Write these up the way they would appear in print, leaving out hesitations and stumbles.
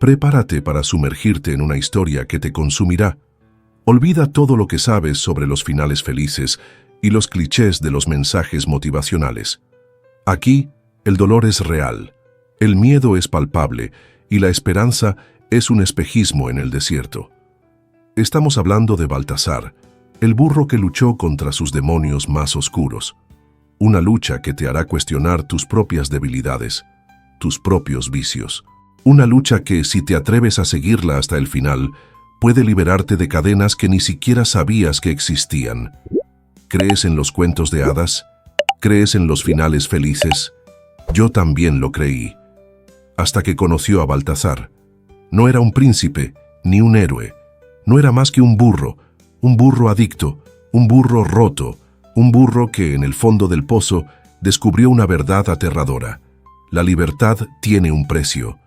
Prepárate para sumergirte en una historia que te consumirá. Olvida todo lo que sabes sobre los finales felices y los clichés de los mensajes motivacionales. Aquí, el dolor es real, el miedo es palpable y la esperanza es un espejismo en el desierto. Estamos hablando de Baltasar, el burro que luchó contra sus demonios más oscuros. Una lucha que te hará cuestionar tus propias debilidades, tus propios vicios. Una lucha que, si te atreves a seguirla hasta el final, puede liberarte de cadenas que ni siquiera sabías que existían. ¿Crees en los cuentos de hadas? ¿Crees en los finales felices? Yo también lo creí. Hasta que conoció a Baltasar. No era un príncipe, ni un héroe. No era más que un burro adicto, un burro roto, un burro que en el fondo del pozo descubrió una verdad aterradora. La libertad tiene un precio,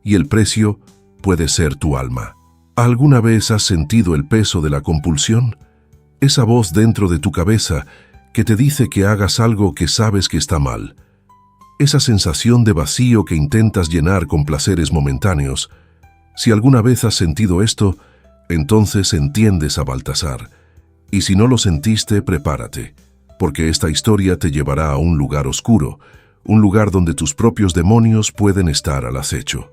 y el precio puede ser tu alma. ¿Alguna vez has sentido el peso de la compulsión? Esa voz dentro de tu cabeza que te dice que hagas algo que sabes que está mal. Esa sensación de vacío que intentas llenar con placeres momentáneos. Si alguna vez has sentido esto, entonces entiendes a Baltasar. Y si no lo sentiste, prepárate, porque esta historia te llevará a un lugar oscuro, un lugar donde tus propios demonios pueden estar al acecho.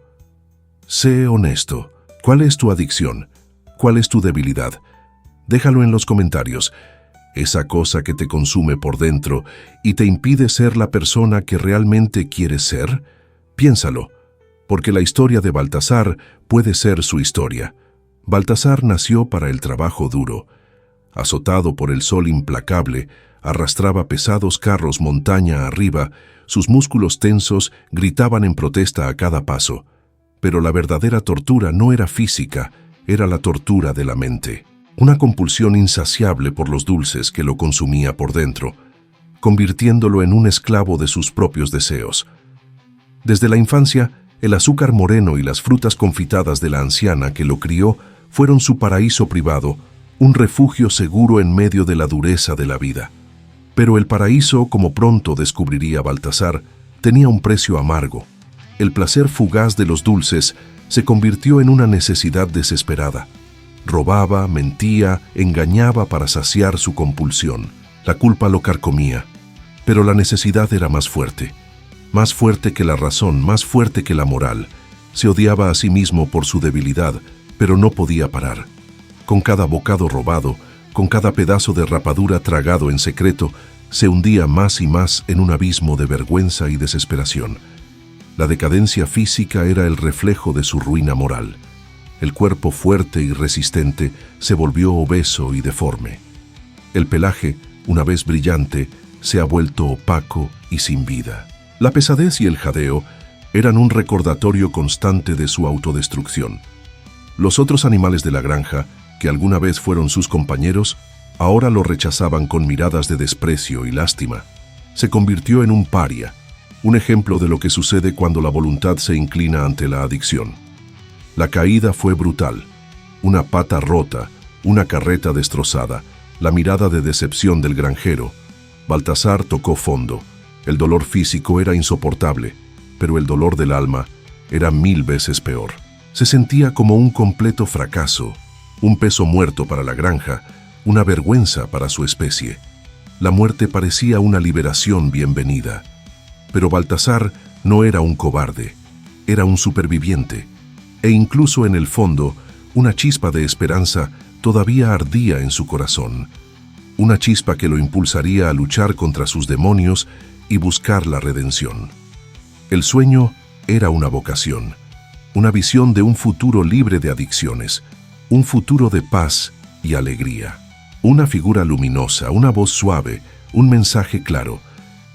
Sé honesto. ¿Cuál es tu adicción? ¿Cuál es tu debilidad? Déjalo en los comentarios. Esa cosa que te consume por dentro y te impide ser la persona que realmente quieres ser. Piénsalo, porque la historia de Baltasar puede ser su historia. Baltasar nació para el trabajo duro. Azotado por el sol implacable, arrastraba pesados carros montaña arriba, sus músculos tensos gritaban en protesta a cada paso. Pero la verdadera tortura no era física, era la tortura de la mente. Una compulsión insaciable por los dulces que lo consumía por dentro, convirtiéndolo en un esclavo de sus propios deseos. Desde la infancia, el azúcar moreno y las frutas confitadas de la anciana que lo crió fueron su paraíso privado, un refugio seguro en medio de la dureza de la vida. Pero el paraíso, como pronto descubriría Baltasar, tenía un precio amargo. El placer fugaz de los dulces se convirtió en una necesidad desesperada. Robaba, mentía, engañaba para saciar su compulsión. La culpa lo carcomía, pero la necesidad era más fuerte que la razón, más fuerte que la moral. Se odiaba a sí mismo por su debilidad, pero no podía parar. Con cada bocado robado, con cada pedazo de rapadura tragado en secreto, se hundía más y más en un abismo de vergüenza y desesperación. La decadencia física era el reflejo de su ruina moral. El cuerpo fuerte y resistente se volvió obeso y deforme. El pelaje, una vez brillante, se ha vuelto opaco y sin vida. La pesadez y el jadeo eran un recordatorio constante de su autodestrucción. Los otros animales de la granja, que alguna vez fueron sus compañeros, ahora lo rechazaban con miradas de desprecio y lástima. Se convirtió en un paria, un ejemplo de lo que sucede cuando la voluntad se inclina ante la adicción. La caída fue brutal. Una pata rota, una carreta destrozada, la mirada de decepción del granjero. Baltasar tocó fondo. El dolor físico era insoportable, pero el dolor del alma era 1000 veces peor. Se sentía como un completo fracaso, un peso muerto para la granja, una vergüenza para su especie. La muerte parecía una liberación bienvenida. Pero Baltasar no era un cobarde, era un superviviente, e incluso en el fondo, una chispa de esperanza todavía ardía en su corazón, una chispa que lo impulsaría a luchar contra sus demonios y buscar la redención. El sueño era una vocación, una visión de un futuro libre de adicciones, un futuro de paz y alegría. Una figura luminosa, una voz suave, un mensaje claro.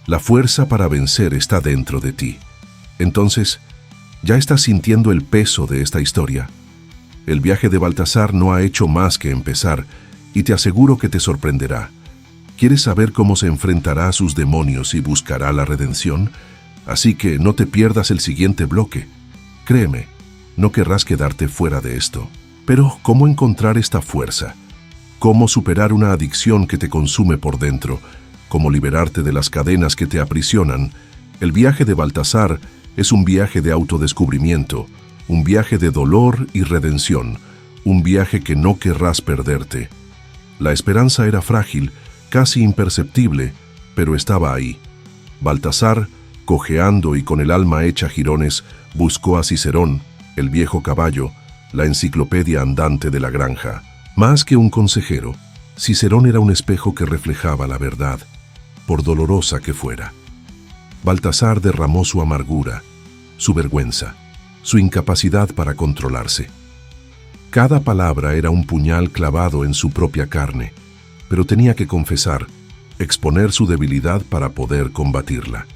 La fuerza para vencer está dentro de ti. Entonces, ¿ya estás sintiendo el peso de esta historia? El viaje de Baltasar no ha hecho más que empezar, y te aseguro que te sorprenderá. ¿Quieres saber cómo se enfrentará a sus demonios y buscará la redención? Así que no te pierdas el siguiente bloque. Créeme, no querrás quedarte fuera de esto. Pero, ¿cómo encontrar esta fuerza? ¿Cómo superar una adicción que te consume por dentro? ¿Cómo liberarte de las cadenas que te aprisionan? El viaje de Baltasar es un viaje de autodescubrimiento, un viaje de dolor y redención, un viaje que no querrás perderte. La esperanza era frágil, casi imperceptible, pero estaba ahí. Baltasar, cojeando y con el alma hecha jirones, buscó a Cicerón, el viejo caballo, la enciclopedia andante de la granja. Más que un consejero, Cicerón era un espejo que reflejaba la verdad, por dolorosa que fuera. Baltasar derramó su amargura, su vergüenza, su incapacidad para controlarse. Cada palabra era un puñal clavado en su propia carne, pero tenía que confesar, exponer su debilidad para poder combatirla.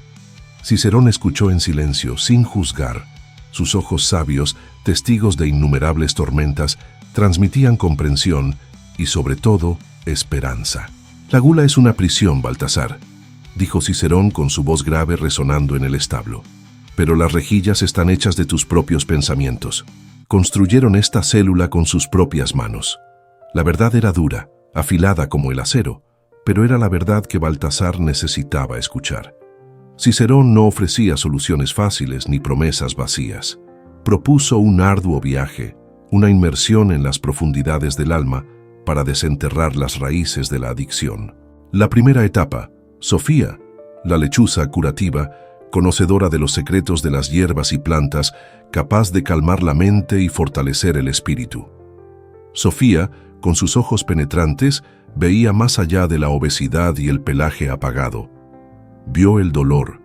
Cicerón escuchó en silencio, sin juzgar. Sus ojos sabios, testigos de innumerables tormentas, transmitían comprensión y, sobre todo, esperanza. «La gula es una prisión, Baltasar», dijo Cicerón con su voz grave resonando en el establo. «Pero las rejillas están hechas de tus propios pensamientos. Construyeron esta célula con sus propias manos. La verdad era dura, afilada como el acero, pero era la verdad que Baltasar necesitaba escuchar. Cicerón no ofrecía soluciones fáciles ni promesas vacías. Propuso un arduo viaje, una inmersión en las profundidades del alma para desenterrar las raíces de la adicción. La primera etapa, Sofía, la lechuza curativa, conocedora de los secretos de las hierbas y plantas, capaz de calmar la mente y fortalecer el espíritu. Sofía, con sus ojos penetrantes, veía más allá de la obesidad y el pelaje apagado. Vio el dolor,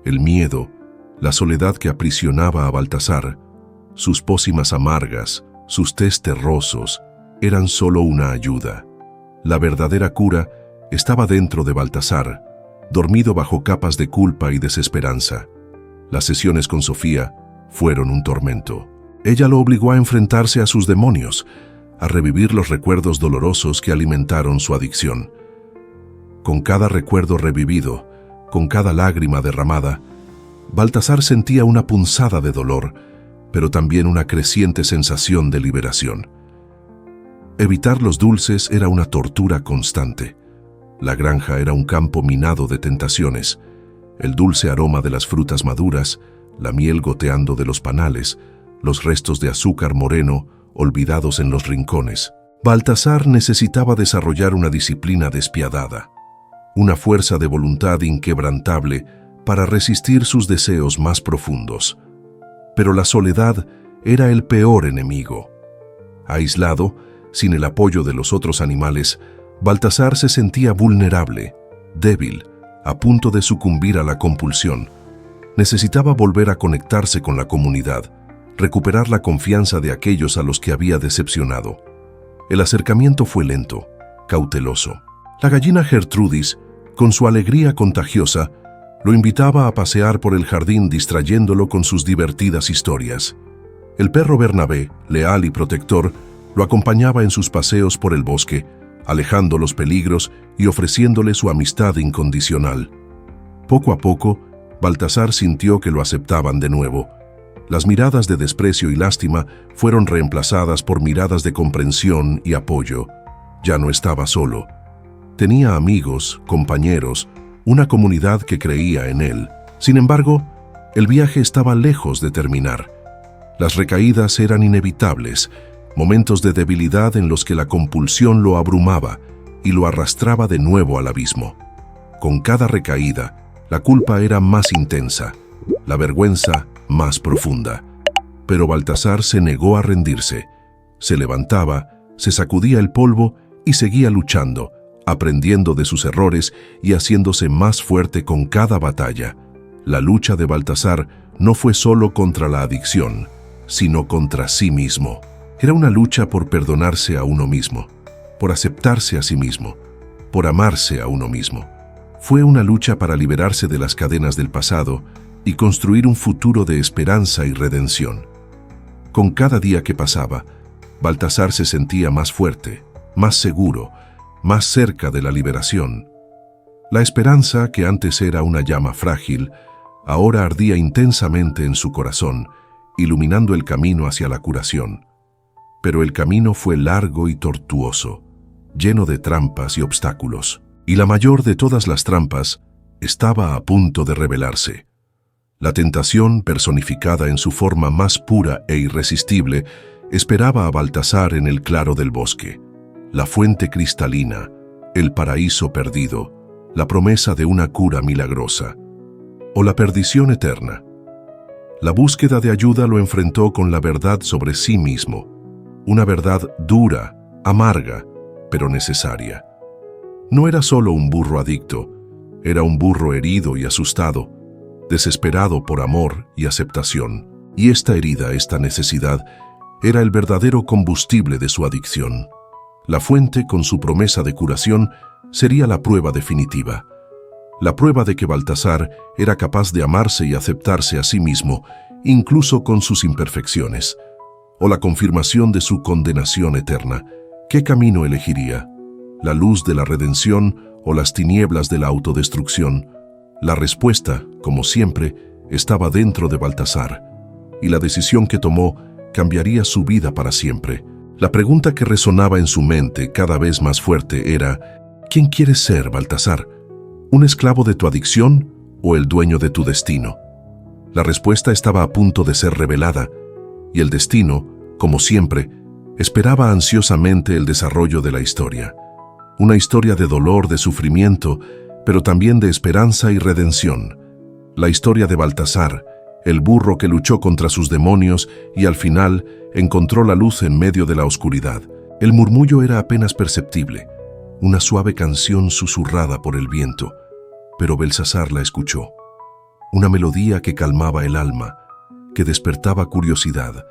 el miedo, la soledad que aprisionaba a Baltasar. Sus pócimas amargas, sus tés terrosos, eran solo una ayuda. La verdadera cura estaba dentro de Baltasar, dormido bajo capas de culpa y desesperanza. Las sesiones con Sofía fueron un tormento. Ella lo obligó a enfrentarse a sus demonios, a revivir los recuerdos dolorosos que alimentaron su adicción. Con cada recuerdo revivido, con cada lágrima derramada, Baltasar sentía una punzada de dolor, pero también una creciente sensación de liberación. Evitar los dulces era una tortura constante. La granja era un campo minado de tentaciones. El dulce aroma de las frutas maduras, la miel goteando de los panales, los restos de azúcar moreno olvidados en los rincones. Baltasar necesitaba desarrollar una disciplina despiadada, una fuerza de voluntad inquebrantable para resistir sus deseos más profundos. Pero la soledad era el peor enemigo. Aislado, sin el apoyo de los otros animales, Baltasar se sentía vulnerable, débil, a punto de sucumbir a la compulsión. Necesitaba volver a conectarse con la comunidad, recuperar la confianza de aquellos a los que había decepcionado. El acercamiento fue lento, cauteloso. La gallina Gertrudis, con su alegría contagiosa, lo invitaba a pasear por el jardín distrayéndolo con sus divertidas historias. El perro Bernabé, leal y protector, lo acompañaba en sus paseos por el bosque, alejando los peligros y ofreciéndole su amistad incondicional. Poco a poco, Baltasar sintió que lo aceptaban de nuevo. Las miradas de desprecio y lástima fueron reemplazadas por miradas de comprensión y apoyo. Ya no estaba solo. Tenía amigos, compañeros, una comunidad que creía en él. Sin embargo, el viaje estaba lejos de terminar. Las recaídas eran inevitables, momentos de debilidad en los que la compulsión lo abrumaba y lo arrastraba de nuevo al abismo. Con cada recaída, la culpa era más intensa, la vergüenza más profunda. Pero Baltasar se negó a rendirse. Se levantaba, se sacudía el polvo y seguía luchando, aprendiendo de sus errores y haciéndose más fuerte con cada batalla. La lucha de Baltasar no fue solo contra la adicción, sino contra sí mismo. Era una lucha por perdonarse a uno mismo, por aceptarse a sí mismo, por amarse a uno mismo. Fue una lucha para liberarse de las cadenas del pasado y construir un futuro de esperanza y redención. Con cada día que pasaba, Baltasar se sentía más fuerte, más seguro, más cerca de la liberación. La esperanza, que antes era una llama frágil, ahora ardía intensamente en su corazón, iluminando el camino hacia la curación. Pero el camino fue largo y tortuoso, lleno de trampas y obstáculos. Y la mayor de todas las trampas estaba a punto de revelarse. La tentación, personificada en su forma más pura e irresistible, esperaba a Baltasar en el claro del bosque. La fuente cristalina, el paraíso perdido, la promesa de una cura milagrosa, o la perdición eterna. La búsqueda de ayuda lo enfrentó con la verdad sobre sí mismo, una verdad dura, amarga, pero necesaria. No era solo un burro adicto, era un burro herido y asustado, desesperado por amor y aceptación. Y esta herida, esta necesidad, era el verdadero combustible de su adicción. La fuente, con su promesa de curación, sería la prueba definitiva. La prueba de que Baltasar era capaz de amarse y aceptarse a sí mismo, incluso con sus imperfecciones. O la confirmación de su condenación eterna. ¿Qué camino elegiría? ¿La luz de la redención o las tinieblas de la autodestrucción? La respuesta, como siempre, estaba dentro de Baltasar, y la decisión que tomó cambiaría su vida para siempre. La pregunta que resonaba en su mente cada vez más fuerte era: ¿quién quieres ser, Baltasar? ¿Un esclavo de tu adicción o el dueño de tu destino? La respuesta estaba a punto de ser revelada, y el destino, como siempre, esperaba ansiosamente el desarrollo de la historia. Una historia de dolor, de sufrimiento, pero también de esperanza y redención. La historia de Baltasar, el burro que luchó contra sus demonios y al final encontró la luz en medio de la oscuridad. El murmullo era apenas perceptible, una suave canción susurrada por el viento, pero Belsasar la escuchó. Una melodía que calmaba el alma, que despertaba curiosidad,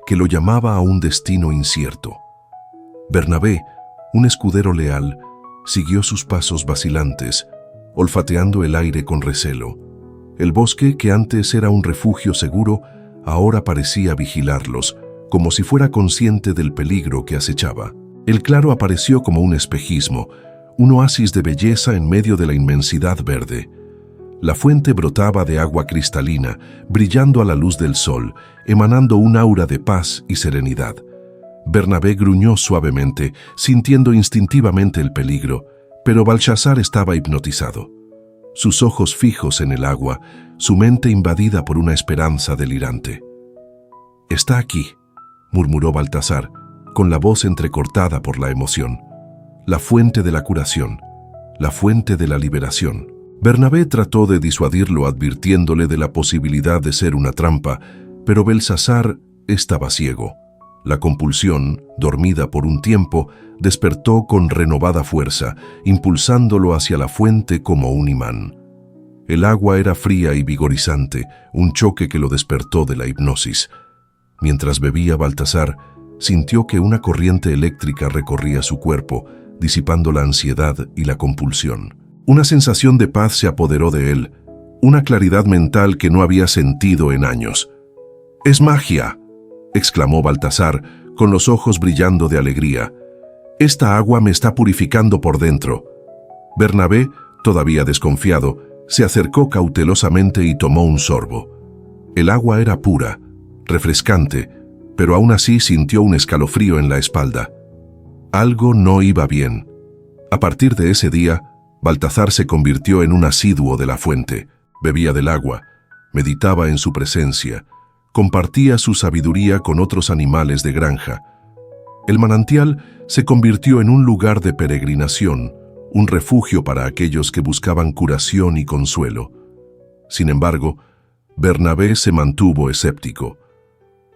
que lo llamaba a un destino incierto. Bernabé, un escudero leal, siguió sus pasos vacilantes, olfateando el aire con recelo. El bosque, que antes era un refugio seguro, ahora parecía vigilarlos, como si fuera consciente del peligro que acechaba. El claro apareció como un espejismo, un oasis de belleza en medio de la inmensidad verde. La fuente brotaba de agua cristalina, brillando a la luz del sol, emanando un aura de paz y serenidad. Bernabé gruñó suavemente, sintiendo instintivamente el peligro, pero Belsasar estaba hipnotizado. Sus ojos fijos en el agua, su mente invadida por una esperanza delirante. «Está aquí», murmuró Baltasar, con la voz entrecortada por la emoción. «La fuente de la curación, la fuente de la liberación». Bernabé trató de disuadirlo advirtiéndole de la posibilidad de ser una trampa, pero Belsasar estaba ciego. La compulsión, dormida por un tiempo, despertó con renovada fuerza, impulsándolo hacia la fuente como un imán. El agua era fría y vigorizante, un choque que lo despertó de la hipnosis. Mientras bebía, Baltasar sintió que una corriente eléctrica recorría su cuerpo, disipando la ansiedad y la compulsión. Una sensación de paz se apoderó de él, una claridad mental que no había sentido en años. «¡Es magia!», exclamó Baltasar, con los ojos brillando de alegría. «Esta agua me está purificando por dentro». Bernabé, todavía desconfiado, se acercó cautelosamente y tomó un sorbo. El agua era pura, refrescante, pero aún así sintió un escalofrío en la espalda. Algo no iba bien. A partir de ese día, Baltasar se convirtió en un asiduo de la fuente. Bebía del agua, meditaba en su presencia, compartía su sabiduría con otros animales de granja. El manantial se convirtió en un lugar de peregrinación, un refugio para aquellos que buscaban curación y consuelo. Sin embargo, Bernabé se mantuvo escéptico.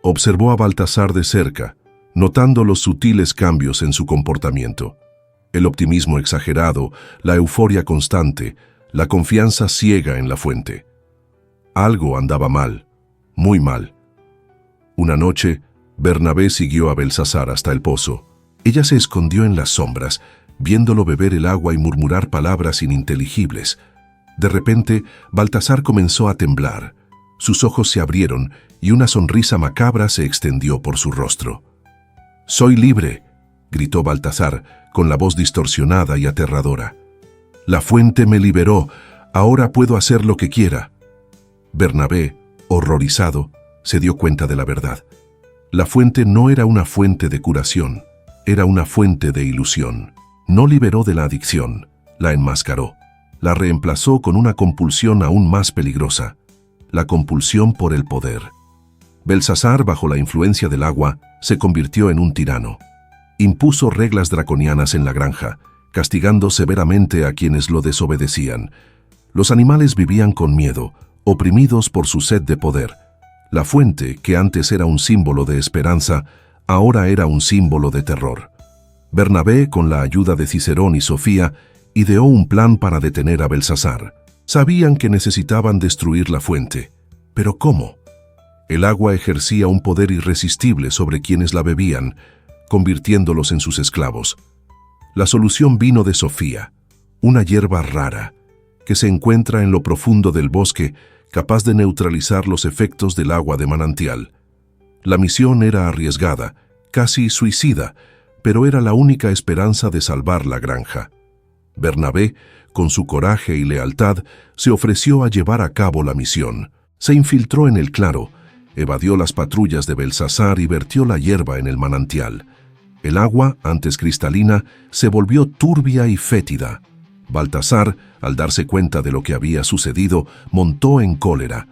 Observó a Baltasar de cerca, notando los sutiles cambios en su comportamiento. El optimismo exagerado, la euforia constante, la confianza ciega en la fuente. Algo andaba mal, muy mal. Una noche, Bernabé siguió a Belsasar hasta el pozo. Ella se escondió en las sombras, viéndolo beber el agua y murmurar palabras ininteligibles. De repente, Baltasar comenzó a temblar. Sus ojos se abrieron y una sonrisa macabra se extendió por su rostro. «Soy libre», gritó Baltasar, con la voz distorsionada y aterradora. «La fuente me liberó, ahora puedo hacer lo que quiera». Bernabé, horrorizado, se dio cuenta de la verdad. La fuente no era una fuente de curación, era una fuente de ilusión. No liberó de la adicción, la enmascaró, la reemplazó con una compulsión aún más peligrosa, la compulsión por el poder. Belsasar, bajo la influencia del agua, se convirtió en un tirano. Impuso reglas draconianas en la granja, castigando severamente a quienes lo desobedecían. Los animales vivían con miedo, oprimidos por su sed de poder. La fuente, que antes era un símbolo de esperanza, ahora era un símbolo de terror. Bernabé, con la ayuda de Cicerón y Sofía, ideó un plan para detener a Belsasar. Sabían que necesitaban destruir la fuente. ¿Pero cómo? El agua ejercía un poder irresistible sobre quienes la bebían, convirtiéndolos en sus esclavos. La solución vino de Sofía, una hierba rara, que se encuentra en lo profundo del bosque, capaz de neutralizar los efectos del agua de manantial. La misión era arriesgada, casi suicida, pero era la única esperanza de salvar la granja. Bernabé, con su coraje y lealtad, se ofreció a llevar a cabo la misión. Se infiltró en el claro, evadió las patrullas de Belsasar y vertió la hierba en el manantial. El agua, antes cristalina, se volvió turbia y fétida. Baltasar, al darse cuenta de lo que había sucedido, montó en cólera.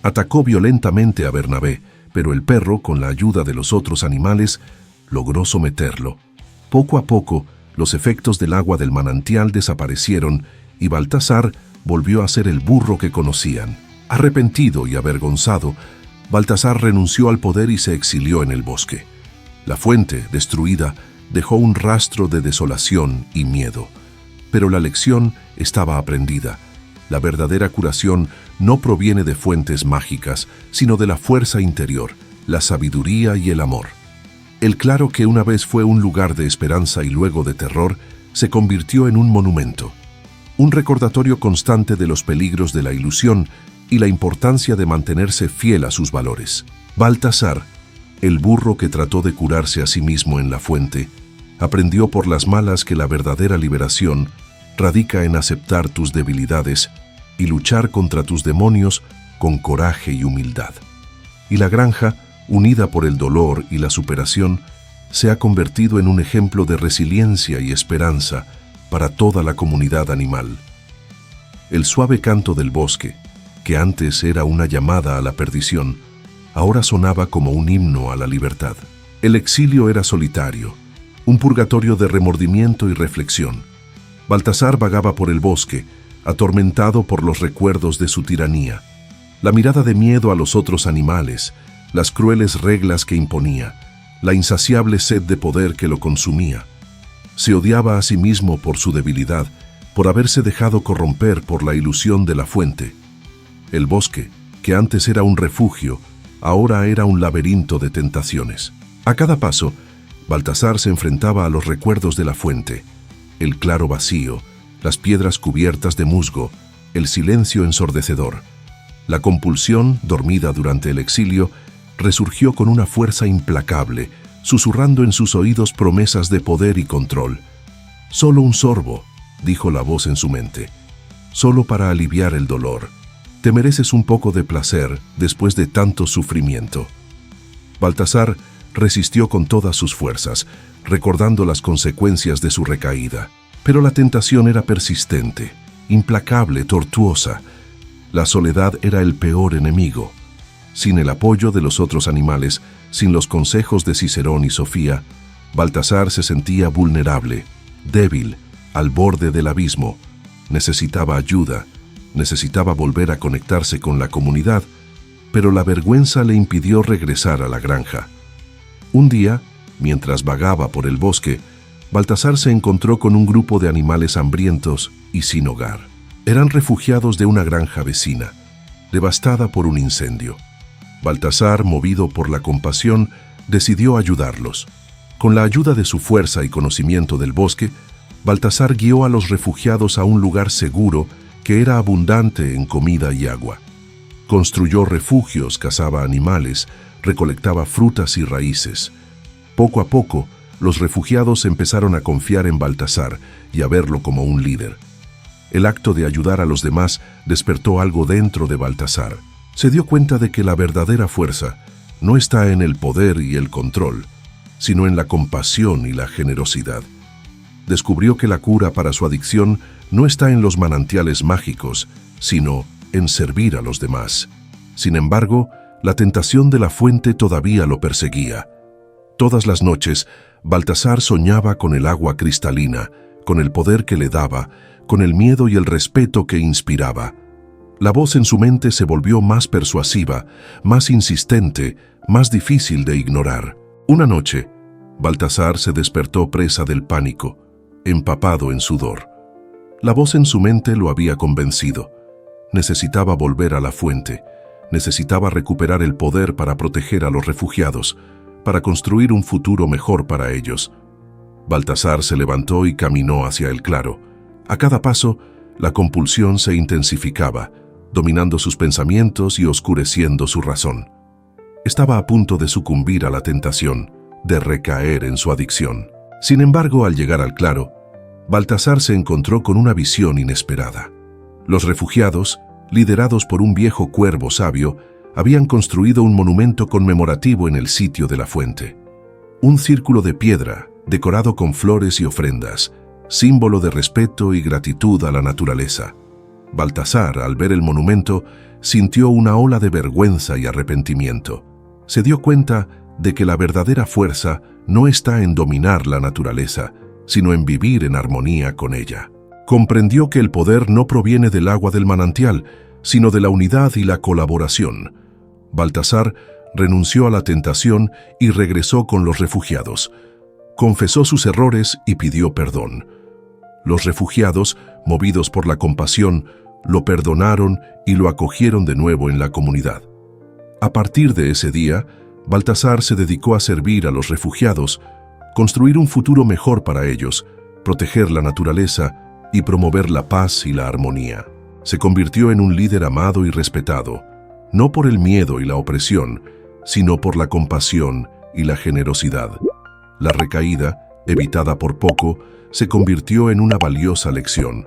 Atacó violentamente a Bernabé, pero el perro, con la ayuda de los otros animales, logró someterlo. Poco a poco, los efectos del agua del manantial desaparecieron y Baltasar volvió a ser el burro que conocían. Arrepentido y avergonzado, Baltasar renunció al poder y se exilió en el bosque. La fuente, destruida, dejó un rastro de desolación y miedo. Pero la lección estaba aprendida. La verdadera curación no proviene de fuentes mágicas, sino de la fuerza interior, la sabiduría y el amor. El claro, que una vez fue un lugar de esperanza y luego de terror, se convirtió en un monumento. Un recordatorio constante de los peligros de la ilusión y la importancia de mantenerse fiel a sus valores. Baltasar, el burro que trató de curarse a sí mismo en la fuente, aprendió por las malas que la verdadera liberación radica en aceptar tus debilidades y luchar contra tus demonios con coraje y humildad. Y la granja, unida por el dolor y la superación, se ha convertido en un ejemplo de resiliencia y esperanza para toda la comunidad animal. El suave canto del bosque, que antes era una llamada a la perdición, ahora sonaba como un himno a la libertad. El exilio era solitario, un purgatorio de remordimiento y reflexión. Baltasar vagaba por el bosque, atormentado por los recuerdos de su tiranía, la mirada de miedo a los otros animales, las crueles reglas que imponía, la insaciable sed de poder que lo consumía. Se odiaba a sí mismo por su debilidad, por haberse dejado corromper por la ilusión de la fuente. El bosque, que antes era un refugio, ahora era un laberinto de tentaciones. A cada paso, Baltasar se enfrentaba a los recuerdos de la fuente, el claro vacío, las piedras cubiertas de musgo, el silencio ensordecedor. La compulsión, dormida durante el exilio, resurgió con una fuerza implacable, susurrando en sus oídos promesas de poder y control. «Solo un sorbo», dijo la voz en su mente, «solo para aliviar el dolor. Te mereces un poco de placer después de tanto sufrimiento». Baltasar resistió con todas sus fuerzas, recordando las consecuencias de su recaída. Pero la tentación era persistente, implacable, tortuosa. La soledad era el peor enemigo. Sin el apoyo de los otros animales, sin los consejos de Cicerón y Sofía, Baltasar se sentía vulnerable, débil, al borde del abismo. Necesitaba ayuda, necesitaba volver a conectarse con la comunidad, pero la vergüenza le impidió regresar a la granja. Un día, mientras vagaba por el bosque, Baltasar se encontró con un grupo de animales hambrientos y sin hogar. Eran refugiados de una granja vecina, devastada por un incendio. Baltasar, movido por la compasión, decidió ayudarlos. Con la ayuda de su fuerza y conocimiento del bosque, Baltasar guió a los refugiados a un lugar seguro que era abundante en comida y agua. Construyó refugios, cazaba animales, recolectaba frutas y raíces. Poco a poco, los refugiados empezaron a confiar en Baltasar y a verlo como un líder. El acto de ayudar a los demás despertó algo dentro de Baltasar. Se dio cuenta de que la verdadera fuerza no está en el poder y el control, sino en la compasión y la generosidad. Descubrió que la cura para su adicción no está en los manantiales mágicos, sino en servir a los demás. Sin embargo, la tentación de la fuente todavía lo perseguía. Todas las noches, Baltasar soñaba con el agua cristalina, con el poder que le daba, con el miedo y el respeto que inspiraba. La voz en su mente se volvió más persuasiva, más insistente, más difícil de ignorar. Una noche, Baltasar se despertó presa del pánico, empapado en sudor. La voz en su mente lo había convencido. Necesitaba volver a la fuente, necesitaba recuperar el poder para proteger a los refugiados, para construir un futuro mejor para ellos. Baltasar se levantó y caminó hacia el claro. A cada paso, la compulsión se intensificaba, dominando sus pensamientos y oscureciendo su razón. Estaba a punto de sucumbir a la tentación, de recaer en su adicción. Sin embargo, al llegar al claro, Baltasar se encontró con una visión inesperada. Los refugiados, liderados por un viejo cuervo sabio, habían construido un monumento conmemorativo en el sitio de la fuente. Un círculo de piedra, decorado con flores y ofrendas, símbolo de respeto y gratitud a la naturaleza. Baltasar, al ver el monumento, sintió una ola de vergüenza y arrepentimiento. Se dio cuenta de que la verdadera fuerza no está en dominar la naturaleza, sino en vivir en armonía con ella. Comprendió que el poder no proviene del agua del manantial, sino de la unidad y la colaboración. Baltasar renunció a la tentación y regresó con los refugiados. Confesó sus errores y pidió perdón. Los refugiados, movidos por la compasión, lo perdonaron y lo acogieron de nuevo en la comunidad. A partir de ese día, Baltasar se dedicó a servir a los refugiados, construir un futuro mejor para ellos, proteger la naturaleza y promover la paz y la armonía. Se convirtió en un líder amado y respetado, no por el miedo y la opresión, sino por la compasión y la generosidad. La recaída, evitada por poco, se convirtió en una valiosa lección.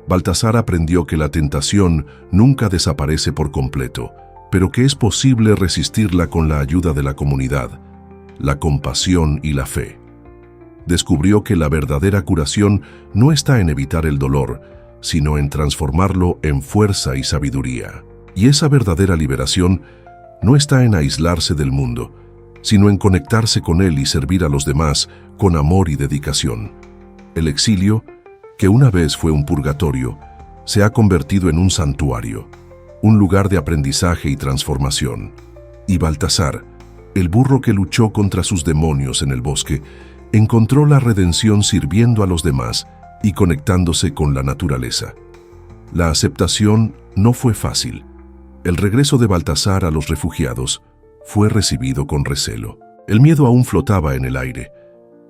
Baltasar aprendió que la tentación nunca desaparece por completo, pero que es posible resistirla con la ayuda de la comunidad, la compasión y la fe. Descubrió que la verdadera curación no está en evitar el dolor, sino en transformarlo en fuerza y sabiduría. Y esa verdadera liberación no está en aislarse del mundo, sino en conectarse con él y servir a los demás con amor y dedicación. El exilio, que una vez fue un purgatorio, se ha convertido en un santuario, un lugar de aprendizaje y transformación. Y Baltasar, el burro que luchó contra sus demonios en el bosque, encontró la redención sirviendo a los demás y conectándose con la naturaleza. La aceptación no fue fácil. El regreso de Baltasar a los refugiados fue recibido con recelo. El miedo aún flotaba en el aire.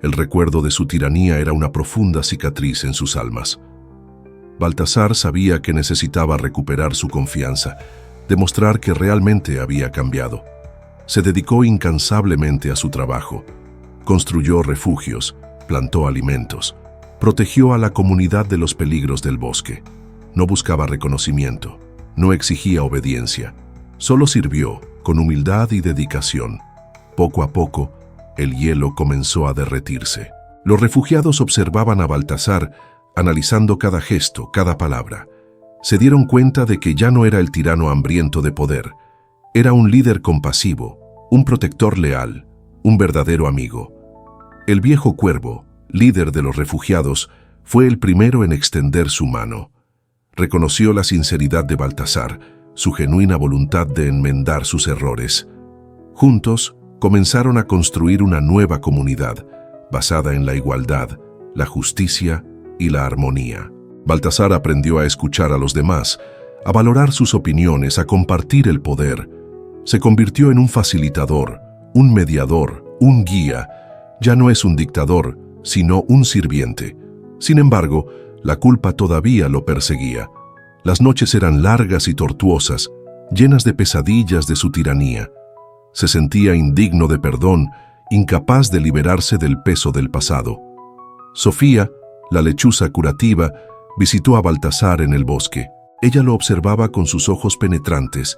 El recuerdo de su tiranía era una profunda cicatriz en sus almas. Baltasar sabía que necesitaba recuperar su confianza, demostrar que realmente había cambiado. Se dedicó incansablemente a su trabajo. Construyó refugios, plantó alimentos, protegió a la comunidad de los peligros del bosque. No buscaba reconocimiento, no exigía obediencia, solo sirvió con humildad y dedicación. Poco a poco, el hielo comenzó a derretirse. Los refugiados observaban a Baltasar, analizando cada gesto, cada palabra. Se dieron cuenta de que ya no era el tirano hambriento de poder. Era un líder compasivo, un protector leal, un verdadero amigo. El viejo cuervo, líder de los refugiados, fue el primero en extender su mano. Reconoció la sinceridad de Baltasar, su genuina voluntad de enmendar sus errores. Juntos, comenzaron a construir una nueva comunidad, basada en la igualdad, la justicia y la armonía. Baltasar aprendió a escuchar a los demás, a valorar sus opiniones, a compartir el poder. Se convirtió en un facilitador, un mediador, un guía. Ya no es un dictador, sino un sirviente. Sin embargo, la culpa todavía lo perseguía. Las noches eran largas y tortuosas, llenas de pesadillas de su tiranía. Se sentía indigno de perdón, incapaz de liberarse del peso del pasado. Sofía, la lechuza curativa, visitó a Baltasar en el bosque. Ella lo observaba con sus ojos penetrantes,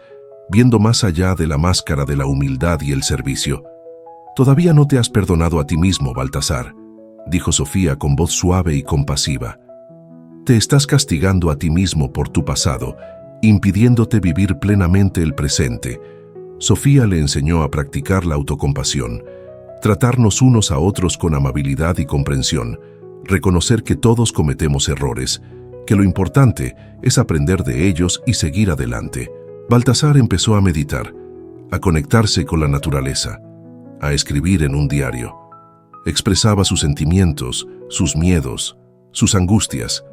viendo más allá de la máscara de la humildad y el servicio. «Todavía no te has perdonado a ti mismo, Baltasar», dijo Sofía con voz suave y compasiva. «Te estás castigando a ti mismo por tu pasado impidiéndote vivir plenamente el presente. Sofía le enseñó a practicar la autocompasión, tratarnos unos a otros con amabilidad y comprensión, reconocer que todos cometemos errores, que lo importante es aprender de ellos y seguir adelante. Baltasar empezó a meditar, a conectarse con la naturaleza, a escribir en un diario. Expresaba sus sentimientos, sus miedos, sus angustias.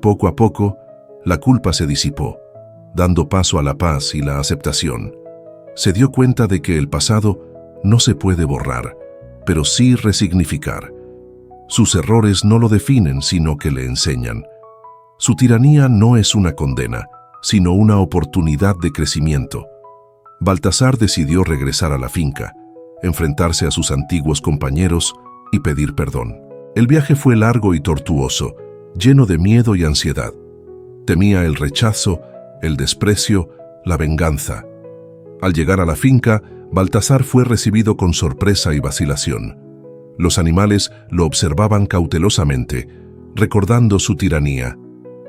Poco a poco, la culpa se disipó, dando paso a la paz y la aceptación. Se dio cuenta de que el pasado no se puede borrar, pero sí resignificar. Sus errores no lo definen, sino que le enseñan. Su tiranía no es una condena, sino una oportunidad de crecimiento. Baltasar decidió regresar a la finca, enfrentarse a sus antiguos compañeros y pedir perdón. El viaje fue largo y tortuoso, lleno de miedo y ansiedad. Temía el rechazo, el desprecio, la venganza. Al llegar a la finca, Baltasar fue recibido con sorpresa y vacilación. Los animales lo observaban cautelosamente, recordando su tiranía.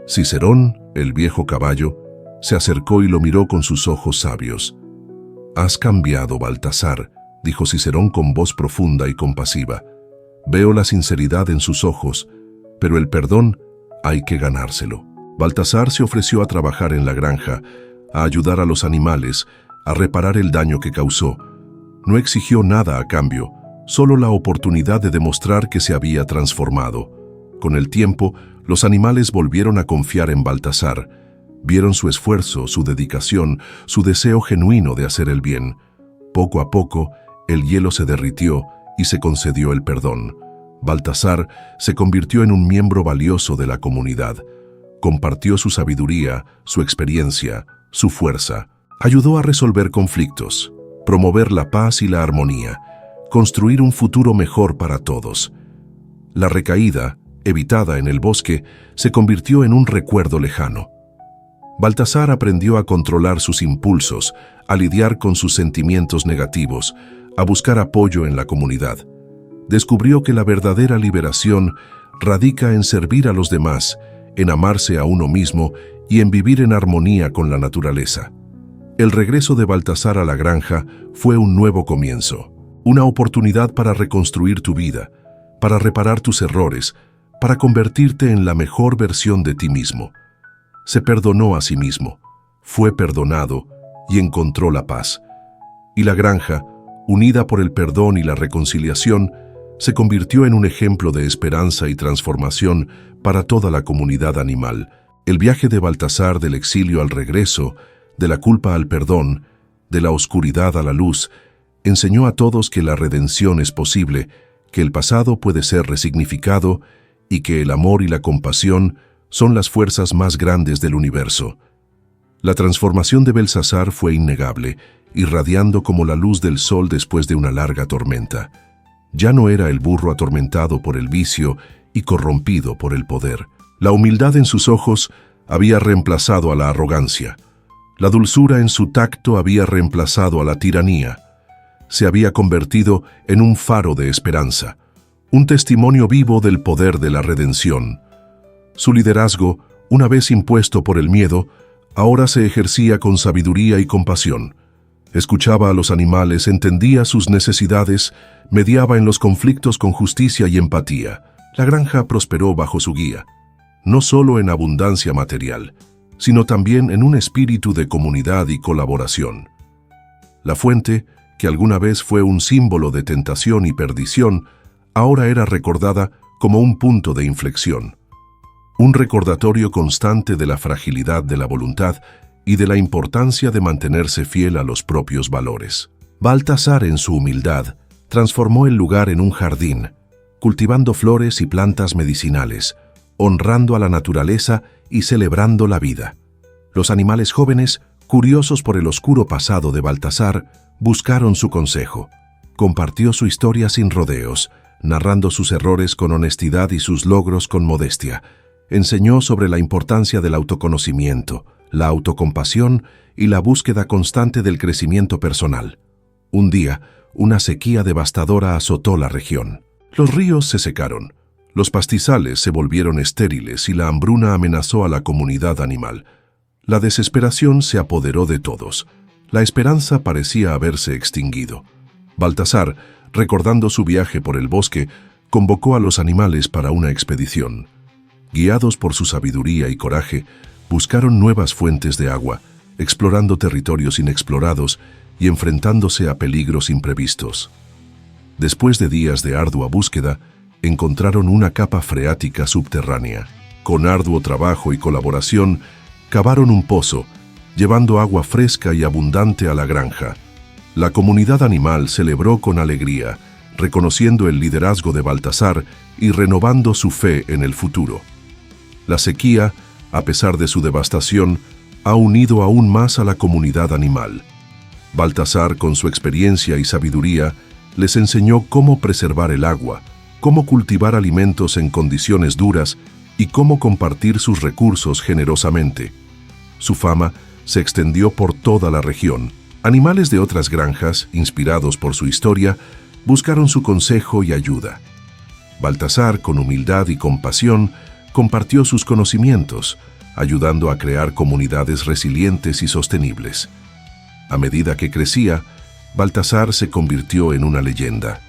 Cicerón, el viejo caballo, se acercó y lo miró con sus ojos sabios. «Has cambiado, Baltasar», dijo Cicerón con voz profunda y compasiva. «Veo la sinceridad en sus ojos, pero el perdón hay que ganárselo». Baltasar se ofreció a trabajar en la granja, a ayudar a los animales, a reparar el daño que causó. No exigió nada a cambio, solo la oportunidad de demostrar que se había transformado. Con el tiempo, los animales volvieron a confiar en Baltasar. Vieron su esfuerzo, su dedicación, su deseo genuino de hacer el bien. Poco a poco, el hielo se derritió y se concedió el perdón. Baltasar se convirtió en un miembro valioso de la comunidad. Compartió su sabiduría, su experiencia, su fuerza. Ayudó a resolver conflictos, promover la paz y la armonía, construir un futuro mejor para todos. La recaída, evitada en el bosque, se convirtió en un recuerdo lejano. Baltasar aprendió a controlar sus impulsos, a lidiar con sus sentimientos negativos, a buscar apoyo en la comunidad. Descubrió que la verdadera liberación radica en servir a los demás, en amarse a uno mismo y en vivir en armonía con la naturaleza. El regreso de Baltasar a la granja fue un nuevo comienzo, una oportunidad para reconstruir tu vida, para reparar tus errores, para convertirte en la mejor versión de ti mismo. Se perdonó a sí mismo, fue perdonado y encontró la paz. Y la granja, unida por el perdón y la reconciliación, se convirtió en un ejemplo de esperanza y transformación para toda la comunidad animal. El viaje de Baltasar del exilio al regreso, de la culpa al perdón, de la oscuridad a la luz, enseñó a todos que la redención es posible, que el pasado puede ser resignificado y que el amor y la compasión son las fuerzas más grandes del universo. La transformación de Baltasar fue innegable, irradiando como la luz del sol después de una larga tormenta. Ya no era el burro atormentado por el vicio y corrompido por el poder. La humildad en sus ojos había reemplazado a la arrogancia. La dulzura en su tacto había reemplazado a la tiranía. Se había convertido en un faro de esperanza, un testimonio vivo del poder de la redención. Su liderazgo, una vez impuesto por el miedo, ahora se ejercía con sabiduría y compasión. Escuchaba a los animales, entendía sus necesidades, mediaba en los conflictos con justicia y empatía. La granja prosperó bajo su guía, no solo en abundancia material, sino también en un espíritu de comunidad y colaboración. La fuente, que alguna vez fue un símbolo de tentación y perdición, ahora era recordada como un punto de inflexión. Un recordatorio constante de la fragilidad de la voluntad y de la importancia de mantenerse fiel a los propios valores. Baltasar, en su humildad, transformó el lugar en un jardín, cultivando flores y plantas medicinales, honrando a la naturaleza y celebrando la vida. Los animales jóvenes, curiosos por el oscuro pasado de Baltasar, buscaron su consejo. Compartió su historia sin rodeos, narrando sus errores con honestidad y sus logros con modestia. Enseñó sobre la importancia del autoconocimiento, la autocompasión y la búsqueda constante del crecimiento personal. Un día, una sequía devastadora azotó la región. Los ríos se secaron, los pastizales se volvieron estériles y la hambruna amenazó a la comunidad animal. La desesperación se apoderó de todos. La esperanza parecía haberse extinguido. Baltasar, recordando su viaje por el bosque, convocó a los animales para una expedición. Guiados por su sabiduría y coraje, buscaron nuevas fuentes de agua, explorando territorios inexplorados y enfrentándose a peligros imprevistos. Después de días de ardua búsqueda, encontraron una capa freática subterránea. Con arduo trabajo y colaboración, cavaron un pozo, llevando agua fresca y abundante a la granja. La comunidad animal celebró con alegría, reconociendo el liderazgo de Baltasar y renovando su fe en el futuro. La sequía, a pesar de su devastación, ha unido aún más a la comunidad animal. Baltasar, con su experiencia y sabiduría, les enseñó cómo preservar el agua, cómo cultivar alimentos en condiciones duras y cómo compartir sus recursos generosamente. Su fama se extendió por toda la región. Animales de otras granjas, inspirados por su historia, buscaron su consejo y ayuda. Baltasar, con humildad y compasión, compartió sus conocimientos, ayudando a crear comunidades resilientes y sostenibles. A medida que crecía, Baltasar se convirtió en una leyenda.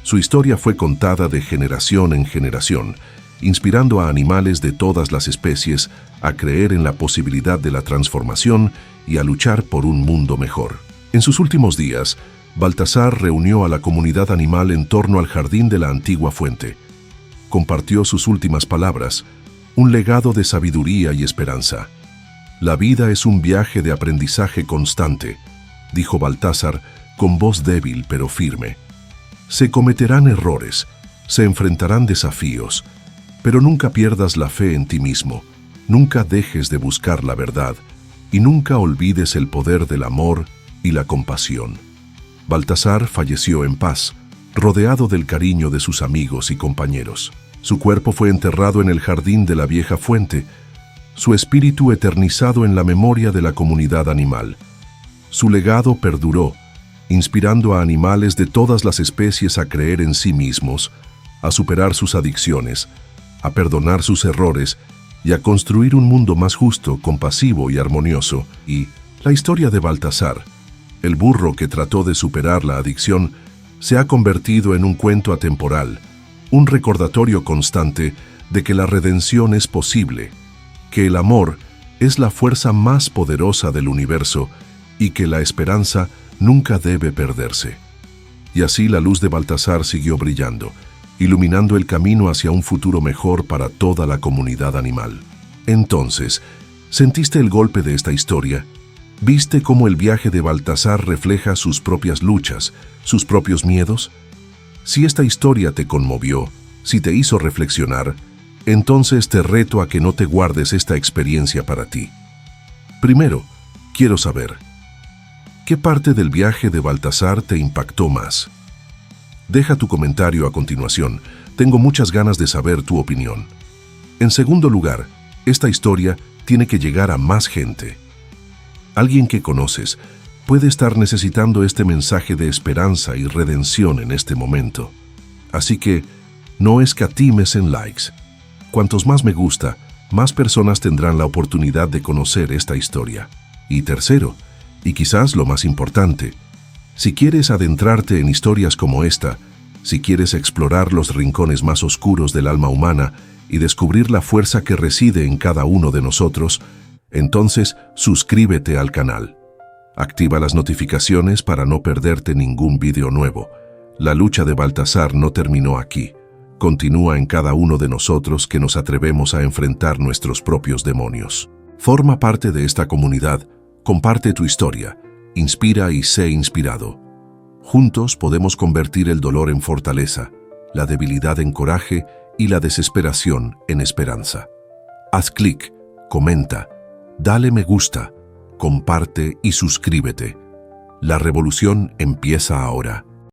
Su historia fue contada de generación en generación, inspirando a animales de todas las especies a creer en la posibilidad de la transformación y a luchar por un mundo mejor. En sus últimos días, Baltasar reunió a la comunidad animal en torno al jardín de la antigua fuente. Compartió sus últimas palabras, un legado de sabiduría y esperanza. La vida es un viaje de aprendizaje constante, dijo Baltasar con voz débil pero firme. Se cometerán errores, se enfrentarán desafíos, pero nunca pierdas la fe en ti mismo, nunca dejes de buscar la verdad y nunca olvides el poder del amor y la compasión. Baltasar falleció en paz, rodeado del cariño de sus amigos y compañeros. Su cuerpo fue enterrado en el jardín de la vieja fuente, su espíritu eternizado en la memoria de la comunidad animal. Su legado perduró, inspirando a animales de todas las especies a creer en sí mismos, a superar sus adicciones, a perdonar sus errores y a construir un mundo más justo, compasivo y armonioso. Y la historia de Baltasar, el burro que trató de superar la adicción, se ha convertido en un cuento atemporal, un recordatorio constante de que la redención es posible, que el amor es la fuerza más poderosa del universo y que la esperanza nunca debe perderse. Y así la luz de Baltasar siguió brillando, iluminando el camino hacia un futuro mejor para toda la comunidad animal. Entonces, ¿sentiste el golpe de esta historia? ¿Viste cómo el viaje de Baltasar refleja sus propias luchas, sus propios miedos? Si esta historia te conmovió, si te hizo reflexionar, entonces te reto a que no te guardes esta experiencia para ti. Primero, quiero saber, ¿qué parte del viaje de Baltasar te impactó más? Deja tu comentario a continuación, tengo muchas ganas de saber tu opinión. En segundo lugar, esta historia tiene que llegar a más gente. Alguien que conoces puede estar necesitando este mensaje de esperanza y redención en este momento. Así que, no escatimes en likes. Cuantos más me gusta, más personas tendrán la oportunidad de conocer esta historia. Y tercero, y quizás lo más importante, si quieres adentrarte en historias como esta, si quieres explorar los rincones más oscuros del alma humana y descubrir la fuerza que reside en cada uno de nosotros, entonces suscríbete al canal. Activa las notificaciones para no perderte ningún video nuevo. La lucha de Baltasar no terminó aquí. Continúa en cada uno de nosotros que nos atrevemos a enfrentar nuestros propios demonios. Forma parte de esta comunidad, comparte tu historia, inspira y sé inspirado. Juntos podemos convertir el dolor en fortaleza, la debilidad en coraje y la desesperación en esperanza. Haz clic, comenta, dale me gusta, comparte y suscríbete. La revolución empieza ahora.